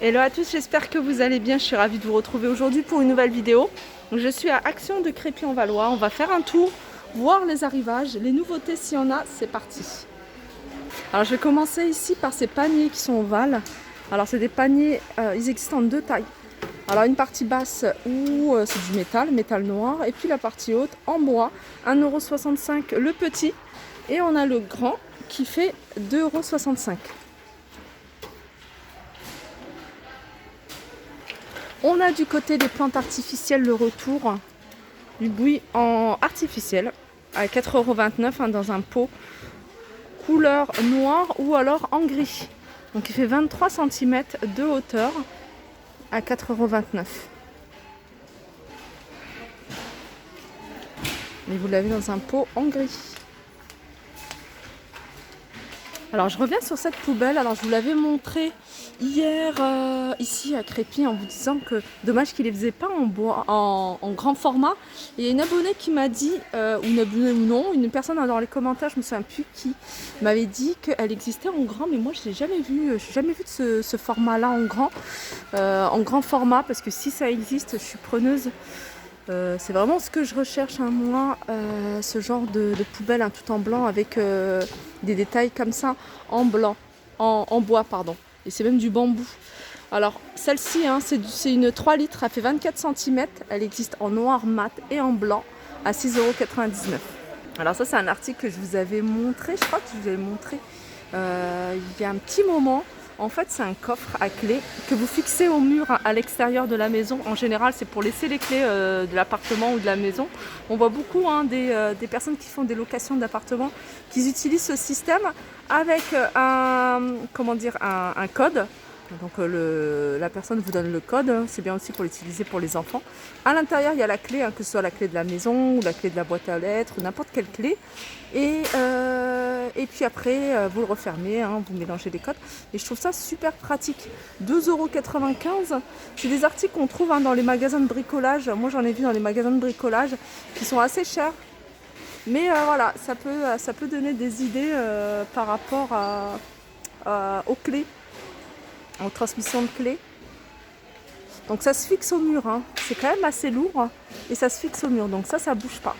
Hello à tous, j'espère que vous allez bien. Je suis ravie de vous retrouver aujourd'hui pour une nouvelle vidéo. Je suis à Action de Crépy-en-Valois. On va faire un tour, voir les arrivages, les nouveautés s'il y en a. C'est parti. Alors je vais commencer ici par ces paniers qui sont ovales. Alors c'est des paniers, ils existent en deux tailles. Alors une partie basse où c'est du métal noir, et puis la partie haute en bois, 1,65 € le petit, et on a le grand qui fait 2,65 €. On a du côté des plantes artificielles le retour du buis en artificiel à 4,29 € dans un pot couleur noire ou alors en gris. Donc il fait 23 cm de hauteur à 4,29 €. Et vous l'avez dans un pot en gris. Alors je reviens sur cette poubelle. Alors je vous l'avais montré hier ici à Crépy en vous disant que dommage qu'il ne les faisait pas en bois, en grand format. Et il y a une abonnée qui m'a dit, ou une abonnée ou non, une personne dans les commentaires, je ne me souviens plus qui, m'avait dit qu'elle existait en grand, mais moi je n'ai jamais vu, de ce format-là en grand format, parce que si ça existe, je suis preneuse. C'est vraiment ce que je recherche, moi, ce genre de poubelle tout en blanc avec des détails comme ça en blanc, en bois pardon, et c'est même du bambou. Alors celle-ci c'est une 3 litres, elle fait 24 cm, elle existe en noir mat et en blanc à 6,99 €. Alors ça c'est un article que je vous avais montré, je crois que je vous avais montré il y a un petit moment. En fait, c'est un coffre à clés que vous fixez au mur à l'extérieur de la maison. En général, c'est pour laisser les clés de l'appartement ou de la maison. On voit beaucoup des personnes qui font des locations d'appartements qui utilisent ce système avec un code. Donc la personne vous donne le code, c'est bien aussi pour l'utiliser pour les enfants. À l'intérieur, il y a la clé, que ce soit la clé de la maison ou la clé de la boîte à lettres ou n'importe quelle clé. Et puis après, vous le refermez, vous mélangez les codes. Et je trouve ça super pratique. 2,95 €. C'est des articles qu'on trouve dans les magasins de bricolage. Moi, j'en ai vu dans les magasins de bricolage qui sont assez chers. Mais voilà, ça peut donner des idées par rapport aux clés, en transmission de clés. Donc ça se fixe au mur, c'est quand même assez lourd et ça se fixe au mur, donc ça bouge pas.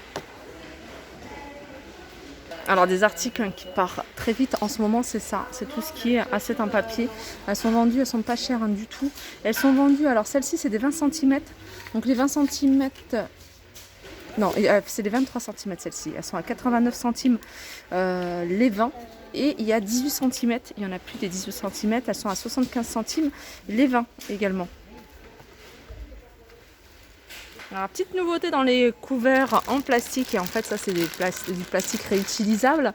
Alors des articles qui partent très vite en ce moment, c'est ça, c'est tout ce qui est assiette en papier. Elles sont vendues, elles sont pas chères du tout. Elles sont vendues, alors celle-ci c'est des 20 cm, donc les 20 cm, non c'est des 23 cm celle-ci, elles sont à 89 centimes les 20. Et il y a 18 cm, il y en a plus des 18 cm, elles sont à 75 centimes les 20 également. Alors, petite nouveauté dans les couverts en plastique, et en fait ça c'est du plastique réutilisable.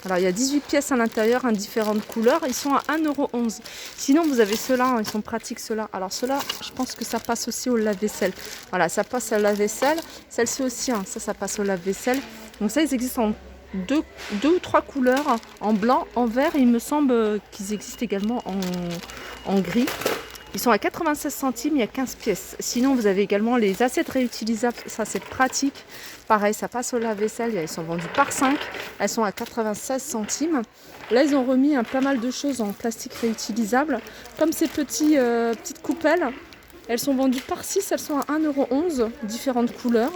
Alors il y a 18 pièces à l'intérieur, différentes couleurs, ils sont à 1,11 €. Sinon vous avez ceux-là, ils sont pratiques ceux-là. Alors ceux-là, je pense que ça passe aussi au lave-vaisselle. Voilà, ça passe au lave-vaisselle. Celle-ci aussi, ça passe au lave-vaisselle. Donc ça, ils existent en deux ou trois couleurs, en blanc, en vert, et il me semble qu'ils existent également en gris. Ils sont à 96 centimes, il y a 15 pièces. Sinon, vous avez également les assiettes réutilisables, ça c'est pratique. Pareil, ça passe au lave-vaisselle, elles sont vendues par 5, elles sont à 96 centimes. Là, ils ont remis pas mal de choses en plastique réutilisable, comme ces petites coupelles. Elles sont vendues par 6, elles sont à 1,11 €, différentes couleurs.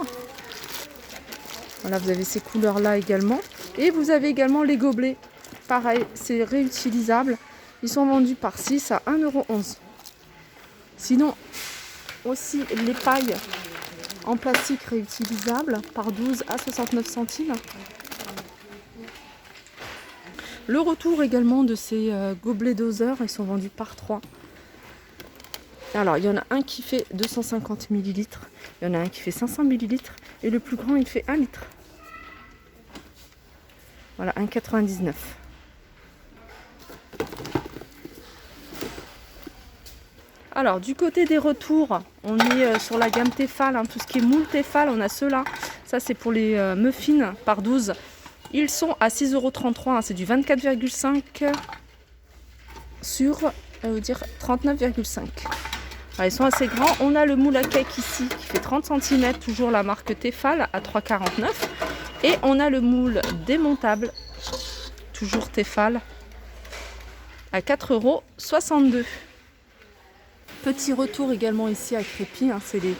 Voilà, vous avez ces couleurs-là également. Et vous avez également les gobelets. Pareil, c'est réutilisable. Ils sont vendus par 6 à 1,11 €. Sinon, aussi les pailles en plastique réutilisable par 12 à 69 centimes. Le retour également de ces gobelets doseurs, ils sont vendus par 3. Alors, il y en a un qui fait 250 ml, il y en a un qui fait 500 ml, et le plus grand, il fait 1 litre. Voilà, 1,99 €. Alors, du côté des retours, on est sur la gamme Tefal, tout ce qui est moule Tefal, on a ceux-là. Ça, c'est pour les muffins par 12. Ils sont à 6,33 €, c'est du 24,5 sur 39,5. Ils sont assez grands. On a le moule à cake ici qui fait 30 cm, toujours la marque Tefal à 3,49 €. Et on a le moule démontable, toujours Tefal, à 4,62 €. Petit retour également ici à Crépy, hein, c'est les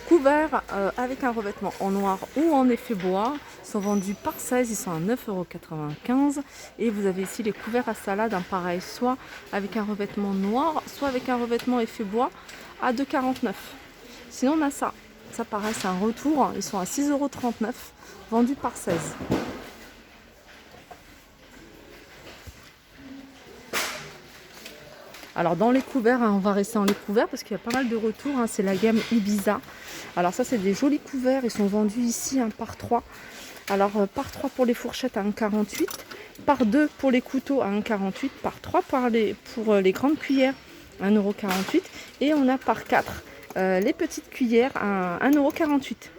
couverts avec un revêtement en noir ou en effet bois. Ils sont vendus par 16, ils sont à 9,95 €. Et vous avez ici les couverts à salade, hein, pareil, soit avec un revêtement noir, soit avec un revêtement effet bois à 2,49 €. Sinon on a ça. Ça pareil, c'est un retour, ils sont à 6,39 €, vendus par 16. Alors dans les couverts, hein, on va rester dans les couverts parce qu'il y a pas mal de retours, hein, c'est la gamme Ibiza. Alors ça c'est des jolis couverts, ils sont vendus ici, hein, par 3. Alors par 3 pour les fourchettes à 1,48 €, par 2 pour les couteaux à 1,48 €, par 3 pour les grandes cuillères à 1,48 € et on a par 4 les petites cuillères à 1,48 €.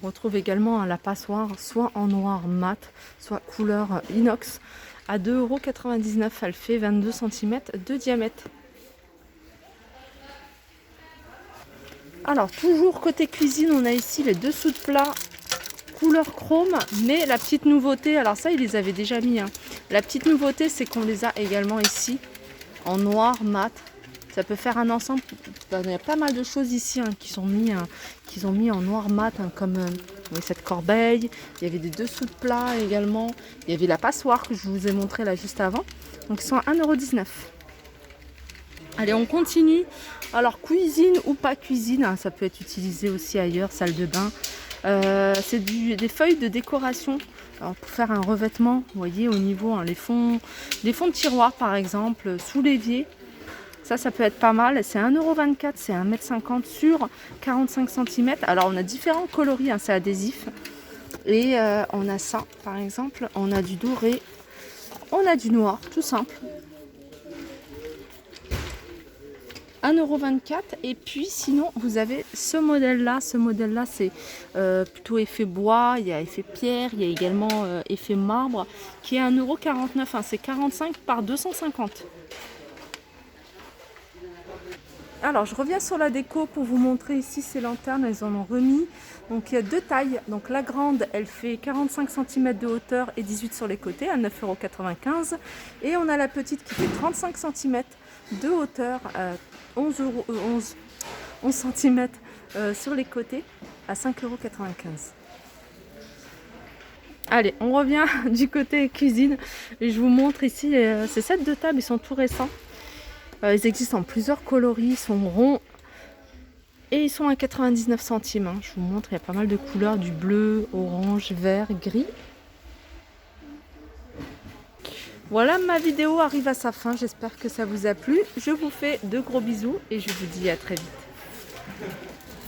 On retrouve également la passoire, soit en noir mat, soit couleur inox, à 2,99 €. Elle fait 22 cm de diamètre. Alors, toujours côté cuisine, on a ici les dessous de plat couleur chrome, mais la petite nouveauté, alors ça, ils les avaient déjà mis, hein. La petite nouveauté, c'est qu'on les a également ici en noir mat. Ça peut faire un ensemble. Il y a pas mal de choses ici, hein, qui sont mis en noir mat, hein, comme cette corbeille. Il y avait des dessous de plat également. Il y avait la passoire que je vous ai montré là juste avant. Donc ils sont à 1,19 €. Allez, on continue. Alors cuisine ou pas cuisine, hein, ça peut être utilisé aussi ailleurs, salle de bain. C'est des feuilles de décoration. Alors, pour faire un revêtement, vous voyez au niveau, hein, les fonds de tiroir par exemple, sous l'évier. Ça peut être pas mal. C'est 1,24 €, c'est 1,50 m sur 45 cm. Alors on a différents coloris, hein, c'est adhésif. Et on a ça par exemple, on a du doré, on a du noir, tout simple. 1,24 €. Et puis sinon vous avez ce modèle là c'est plutôt effet bois, il y a effet pierre, il y a également effet marbre qui est 1,49 €, hein, c'est 45 par 250. Alors je reviens sur la déco pour vous montrer ici ces lanternes, elles en ont remis. Donc il y a deux tailles, donc la grande elle fait 45 cm de hauteur et 18 sur les côtés à 9,95 €. Et on a la petite qui fait 35 cm de hauteur à 11 cm sur les côtés à 5,95 €. Allez, on revient du côté cuisine et je vous montre ici ces sets de table, ils sont tout récents. Ils existent en plusieurs coloris, ils sont ronds et ils sont à 99 centimes. Hein. Je vous montre, il y a pas mal de couleurs, du bleu, orange, vert, gris. Voilà, ma vidéo arrive à sa fin, j'espère que ça vous a plu. Je vous fais de gros bisous et je vous dis à très vite.